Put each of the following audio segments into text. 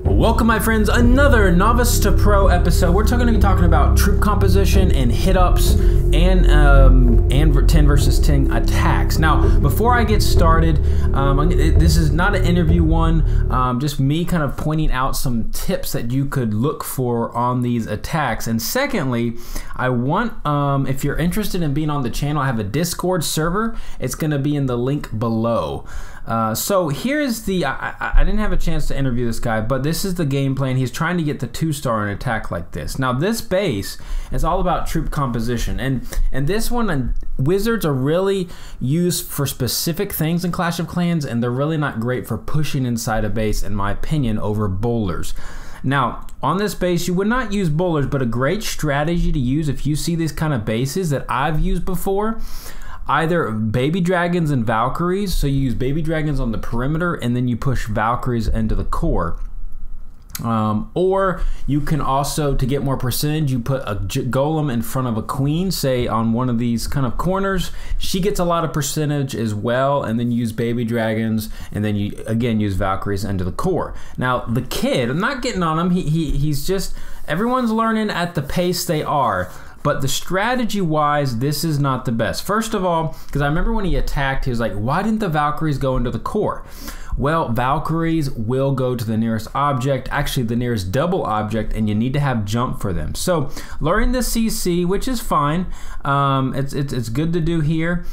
Welcome, my friends, another Novice to Pro episode. We're going to be talking about troop composition and hit-ups and 10 versus 10 attacks. Now, before I get started, this is not an interview one, just me kind of pointing out some tips that you could look for on these attacks. And secondly, I want, if you're interested in being on the channel, I have a Discord server. It's going to be in the link below. So here's the, I didn't have a chance to interview this guy, but this is the game plan. He's trying to get the 2-star in an attack like this. Now this base is all about troop composition, and this one, wizards are really used for specific things in Clash of Clans, and they're really not great for pushing inside a base, in my opinion, over bowlers. Now, on this base, you would not use bowlers, but a great strategy to use if you see these kind of bases that I've used before, either baby dragons and Valkyries. So you use baby dragons on the perimeter and then you push Valkyries into the core. Or you can also, to get more percentage, you put a golem in front of a queen, say on one of these kind of corners. She gets a lot of percentage as well, and then use baby dragons, and then you again use Valkyries into the core. Now the kid, I'm not getting on him, he's just, everyone's learning at the pace they are. But the strategy-wise, this is not the best. First of all, because I remember when he attacked, he was like, why didn't the Valkyries go into the core? Well, Valkyries will go to the nearest object, actually the nearest double object, and you need to have jump for them. So, learning the CC, which is fine. It's good to do here.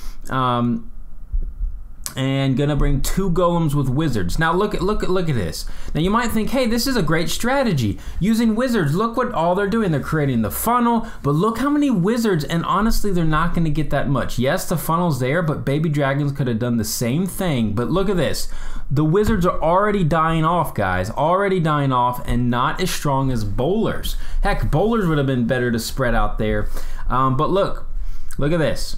And gonna bring 2 golems with wizards. Now look at this. Now you might think, hey, this is a great strategy. Using wizards, look what all they're doing. They're creating the funnel, but look how many wizards, and honestly, they're not gonna get that much. Yes, the funnel's there, but baby dragons could have done the same thing. But look at this. The wizards are already dying off, guys. Already dying off, and not as strong as bowlers. Heck, bowlers would have been better to spread out there. But look at this.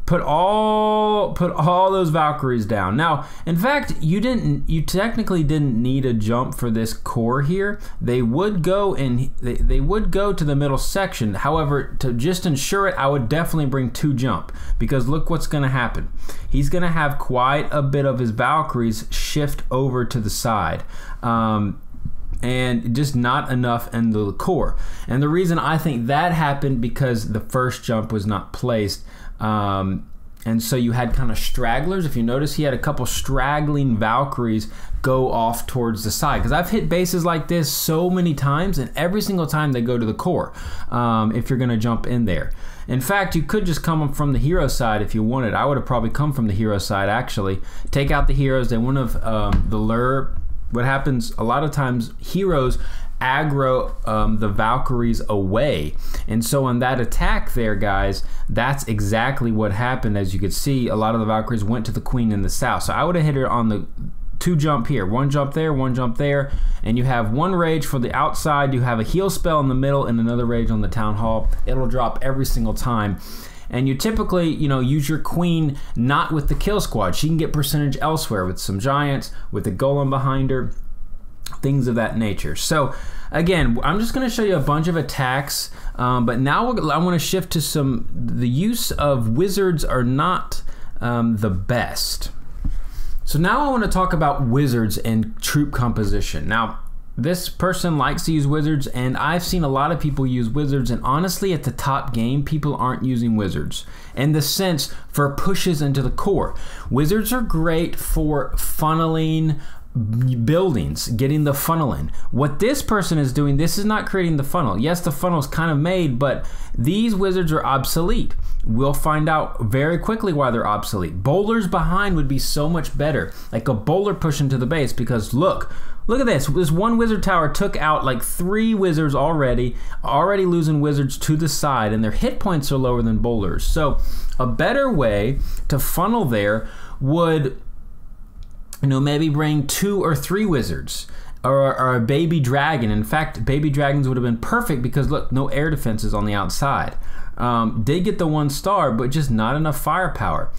Put all those Valkyries down. Now, in fact, you technically didn't need a jump for this core here. They would go they would go to the middle section. However, to just ensure it, I would definitely bring 2 jump, because look what's going to happen. He's going to have quite a bit of his Valkyries shift over to the side. And just not enough in the core. And the reason I think that happened, because the first jump was not placed. And so you had kind of stragglers. If you notice, he had a couple straggling Valkyries go off towards the side. Because I've hit bases like this so many times, and every single time they go to the core, if you're going to jump in there. In fact, you could just come from the hero side if you wanted. I would have probably come from the hero side, actually. Take out the heroes. They wouldn't have the lure. What happens a lot of times, heroes aggro the Valkyries away, and so on that attack there, guys, that's exactly what happened. As you could see, a lot of the Valkyries went to the queen in the south. So I would have hit her on the 2 jump here, 1 jump there, 1 jump there, and you have 1 rage for the outside. You have a heal spell in the middle and another rage on the town hall. It'll drop every single time. And you typically, use your queen not with the kill squad. She can get percentage elsewhere with some giants, with a golem behind her, things of that nature. So again, I'm just going to show you a bunch of attacks, but now I want to shift to the use of wizards are not the best. So now I want to talk about wizards and troop composition. Now, this person likes to use wizards, and I've seen a lot of people use wizards, and honestly, at the top game, people aren't using wizards in the sense for pushes into the core. Wizards are great for funneling buildings, getting the funnel in. What this person is doing, this is not creating the funnel. Yes, the funnel is kind of made, but these wizards are obsolete. We'll find out very quickly why they're obsolete. Bowlers behind would be so much better, like a bowler push into the base, because look at this. This 1 wizard tower took out like 3 wizards already losing wizards to the side, and their hit points are lower than bowlers. So a better way to funnel there would, maybe bring 2 or 3 wizards, or a baby dragon. In fact, baby dragons would have been perfect, because look, no air defenses on the outside. Did get the 1 star, but just not enough firepower.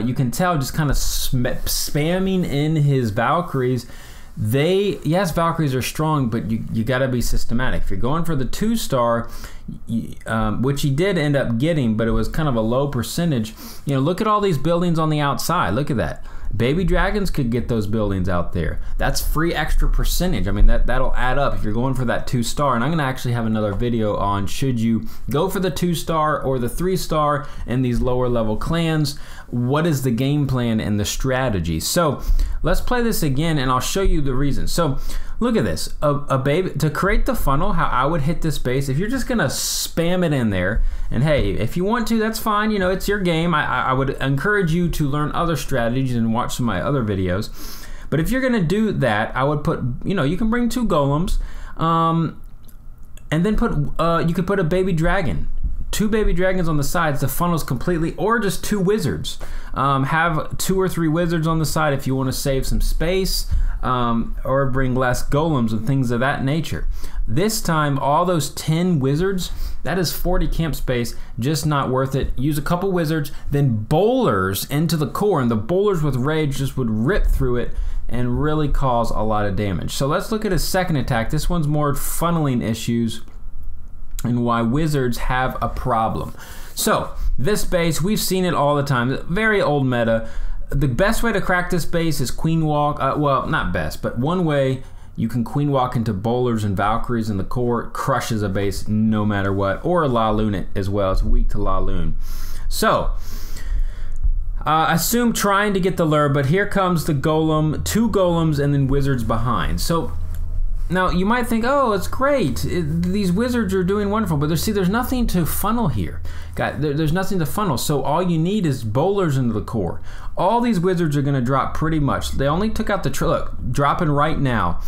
You can tell just kind of spamming in his Valkyries. Yes, Valkyries are strong, but you got to be systematic. If you're going for the 2-star, which he did end up getting, but it was kind of a low percentage. Look at all these buildings on the outside. Look at that. Baby dragons could get those buildings out there. That's free extra percentage. I mean, that'll add up if you're going for that 2-star. And I'm gonna actually have another video on should you go for the 2-star or the 3-star in these lower level clans. What is the game plan and the strategy? So let's play this again and I'll show you the reason. So look at this, a baby, to create the funnel, how I would hit this base, if you're just gonna spam it in there, and hey, if you want to, that's fine, you know, it's your game. I would encourage you to learn other strategies and watch some of my other videos. But if you're gonna do that, I would put, you know, you can bring 2 golems, and then put, you could put a baby dragon. 2 baby dragons on the sides, the funnel's completely, or just 2 wizards. Have 2 or 3 wizards on the side if you want to save some space, or bring less golems and things of that nature. This time, all those 10 wizards, that is 40 camp space, just not worth it. Use a couple wizards, then bowlers into the core, and the bowlers with rage just would rip through it and really cause a lot of damage. So let's look at his second attack. This one's more funneling issues and why wizards have a problem. So this base, we've seen it all the time, very old meta. The best way to crack this base is queen walk, well, not best, but one way you can queen walk into bowlers and valkyries in the core. It crushes a base no matter what, or Laloon it as well. It's weak to Laloon. So assume trying to get the lure, but here comes the golem, 2 golems, and then wizards behind. So now you might think, oh, it's great. These wizards are doing wonderful, but there's nothing to funnel here. There's nothing to funnel, so all you need is bowlers into the core. All these wizards are gonna drop pretty much. They only took out the, look, dropping right now.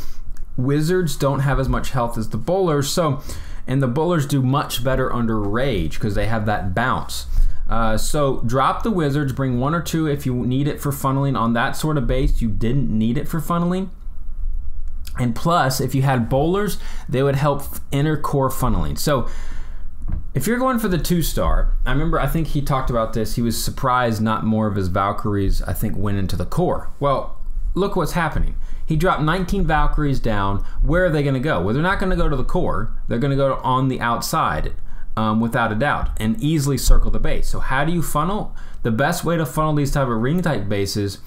Wizards don't have as much health as the bowlers, so, and the bowlers do much better under rage because they have that bounce. So drop the wizards, bring 1 or 2 if you need it for funneling. On that sort of base, you didn't need it for funneling. And plus, if you had bowlers, they would help inner core funneling. So if you're going for the 2-star, I think he talked about this. He was surprised not more of his Valkyries, I think, went into the core. Well, look what's happening. He dropped 19 Valkyries down. Where are they going to go? Well, they're not going to go to the core. They're going to go on the outside, without a doubt, and easily circle the base. So how do you funnel? The best way to funnel these type of ring-type bases,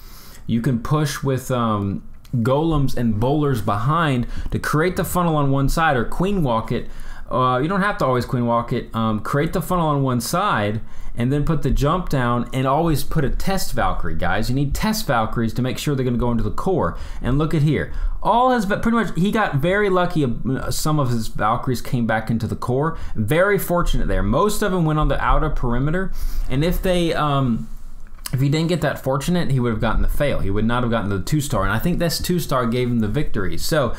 you can push with golems and bowlers behind to create the funnel on one side, or queen walk it. You don't have to always queen walk it. Create the funnel on one side and then put the jump down, and always put a test Valkyrie, guys. You need test Valkyries to make sure they're going to go into the core. And look at here. All his, pretty much, he got very lucky. Some of his Valkyries came back into the core. Very fortunate there. Most of them went on the outer perimeter, and if they if he didn't get that fortunate, he would have gotten the fail. He would not have gotten the 2-star, and I think this 2-star gave him the victory. So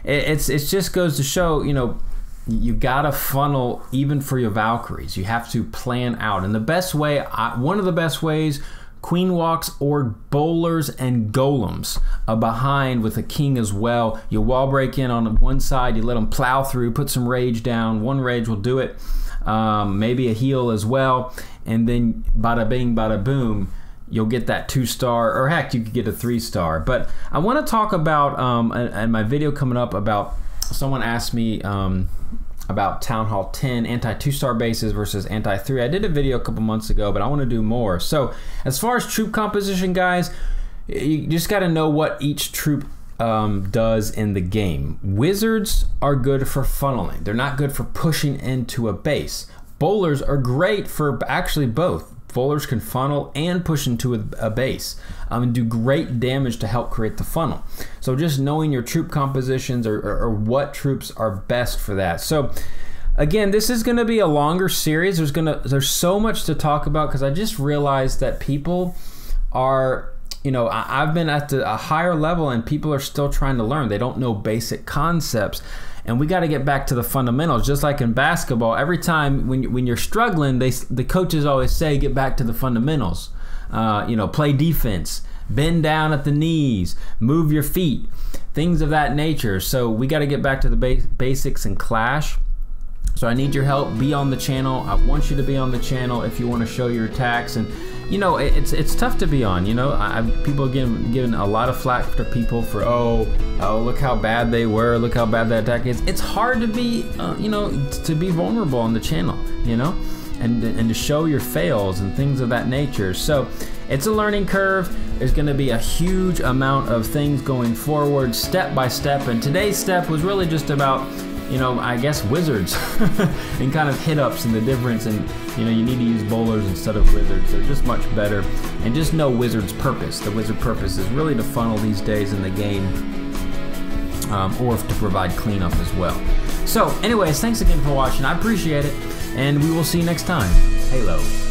it just goes to show, you know, you gotta funnel even for your Valkyries. You have to plan out, and the best way, one of the best ways, queen walks or bowlers and golems behind with a king as well. You wall break in on one side, you let them plow through, put some rage down. 1 rage will do it. Maybe a heal as well, and then bada bing, bada boom, you'll get that 2-star, or heck, you could get a 3-star. But I want to talk about, in my video coming up, about, someone asked me about Town Hall 10 anti-2-star bases versus anti-3. I did a video a couple months ago, but I want to do more. So as far as troop composition, guys, you just got to know what each troop does in the game. Wizards are good for funneling. They're not good for pushing into a base. Bowlers are great for actually both. Bowlers can funnel and push into a base and do great damage to help create the funnel. So just knowing your troop compositions, or what troops are best for that. So again, this is going to be a longer series. There's so much to talk about, because I just realized that people are, you know, I've been at a higher level and people are still trying to learn. They don't know basic concepts. And we got to get back to the fundamentals. Just like in basketball, every time when you're struggling, the coaches always say, get back to the fundamentals. You know, play defense, bend down at the knees, move your feet, things of that nature. So we got to get back to the basics and clash. So I need your help. Be on the channel. I want you to be on the channel if you want to show your attacks. And you know, it's tough to be on. You know, people are giving a lot of flack to people for oh look how bad they were, look how bad that attack is. It's hard to be you know, to be vulnerable on the channel. You know, and to show your fails and things of that nature. So it's a learning curve. There's going to be a huge amount of things going forward, step by step. And today's step was really just about, I guess wizards and kind of hit-ups and the difference. And, you need to use bowlers instead of wizards. They're just much better. And just know wizard's purpose. The wizard purpose is really to funnel these days in the game, or to provide cleanup as well. So anyways, thanks again for watching. I appreciate it. And we will see you next time. Halo.